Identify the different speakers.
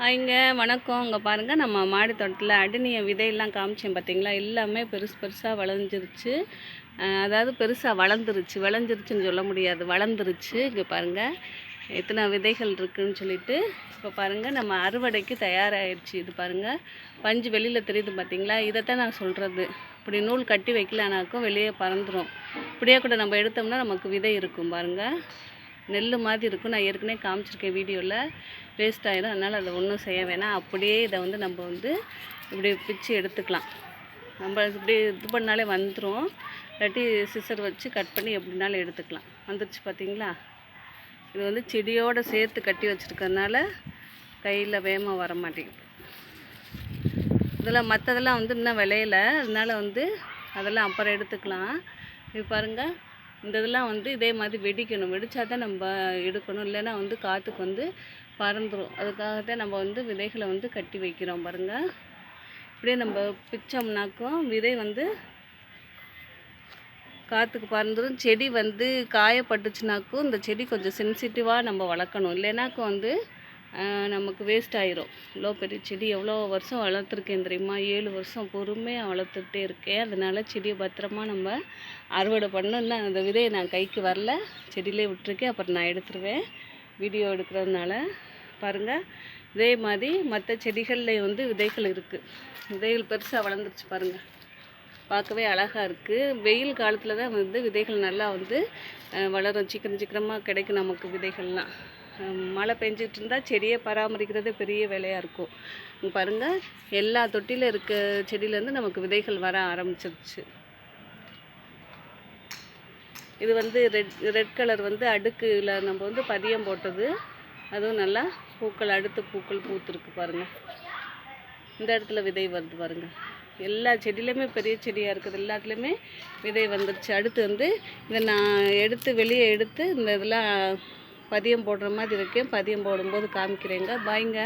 Speaker 1: இங்கே வணக்கம். இங்கே பாருங்கள், நம்ம மாடி தோட்டத்தில் அடினிய விதையெல்லாம் காமிச்சேன் பார்த்தீங்களா? எல்லாமே பெருசு பெருசாக வளர்ந்துருச்சு. அதாவது பெருசாக விளைஞ்சிருச்சுன்னு சொல்ல முடியாது, வளர்ந்துருச்சு. இங்கே பாருங்கள் எத்தனை விதைகள் இருக்குதுன்னு சொல்லிட்டு. இப்போ பாருங்கள், நம்ம அறுவடைக்கு தயாராகிடுச்சு. இது பாருங்கள், பஞ்சு வெளியில் தெரியுது பார்த்தீங்களா? இதைத்தான் நான் சொல்கிறது. இப்படி நூல் கட்டி வைக்கலானாக்கும் வெளியே பறந்துடும். இப்படியே கூட நம்ம எடுத்தோம்னா நமக்கு விதை இருக்கும் பாருங்கள். நெல் மாதிரி இருக்கும். நான் ஏற்கனவே காமிச்சிருக்கேன் வீடியோவில். வேஸ்ட் ஆகிடும், அதனால் அதை ஒன்றும் செய்ய வேணாம். அப்படியே இதை நம்ம இப்படி பிச்சு எடுத்துக்கலாம். நம்ம இப்படி இது பண்ணாலே வந்துடும். இல்லாட்டி சிசர் வச்சு கட் பண்ணி எப்படினாலும் எடுத்துக்கலாம். வந்துருச்சு பார்த்தீங்களா? இது செடியோடு சேர்த்து கட்டி வச்சுருக்கறனால கையில் வேகமாக வர மாட்டேங்குது. இதெல்லாம் மற்றதெல்லாம் இன்னும் விளையல, அதனால் அதெல்லாம் அப்புறம் எடுத்துக்கலாம். இது பாருங்கள், இந்த இதெல்லாம் இதே மாதிரி வெடிக்கணும். வெடித்தா தான் நம்ம எடுக்கணும், இல்லைன்னா காற்றுக்கு பறந்துடும். அதுக்காகத்தான் நம்ம விதைகளை கட்டி வைக்கிறோம் பாருங்கள். இப்படியே நம்ம பிச்சோம்னாக்கும் விதை காற்றுக்கு பறந்துடும். செடி காயப்பட்டுச்சுனாக்கும் இந்த செடி கொஞ்சம் சென்சிட்டிவாக நம்ம வளர்க்கணும், இல்லைனாக்கும் நமக்கு வேஸ்ட் ஆயிரும். இவ்வளோ பெரிய செடி எவ்வளோ வருஷம் வளர்த்துருக்கேன் தெரியுமா? 7 வருஷம் பொறுமையாக வளர்த்துட்டே இருக்கேன். அதனால் செடியை பத்திரமா நம்ம அறுவடை பண்ணணும். இன்னும் அந்த விதையை நான் கைக்கு வரல, செடியிலே விட்டுருக்கேன். அப்புறம் நான் எடுத்துருவேன் வீடியோ எடுக்கிறதுனால. பாருங்கள், இதே மாதிரி மற்ற செடிகளில் விதைகள் இருக்குது. விதைகள் பெருசாக வளர்ந்துருச்சு பாருங்கள், பார்க்கவே அழகாக இருக்குது. வெயில் காலத்தில் தான் விதைகள் நல்லா வளரும். சீக்கிரமாக கிடைக்கும் நமக்கு விதைகள்லாம். மழை பெஞ்சிட்டு இருந்தால் செடியை பராமரிக்கிறது பெரிய வேலையாக இருக்கும். இங்கே பாருங்கள், எல்லா தொட்டியில் இருக்க செடியிலேருந்து நமக்கு விதைகள் வர ஆரம்பிச்சிருச்சு. இது ரெட் கலர் அடுக்கில் நம்ம பதியம் போட்டது. அதுவும் நல்லா பூக்கள், அடுத்த பூக்கள் பூத்துருக்கு பாருங்கள். இந்த இடத்துல விதை வருது பாருங்கள். எல்லா செடியிலையுமே பெரிய செடியாக இருக்குது, எல்லாத்துலேயுமே விதை வந்துருச்சு. அடுத்து இதை நான் வெளியே எடுத்து இந்த இதெல்லாம் பதியம் போடுற மாதிரி இருக்கேன். பதியம் போடும்போது காமிக்கிறேங்க. பாய்ங்க.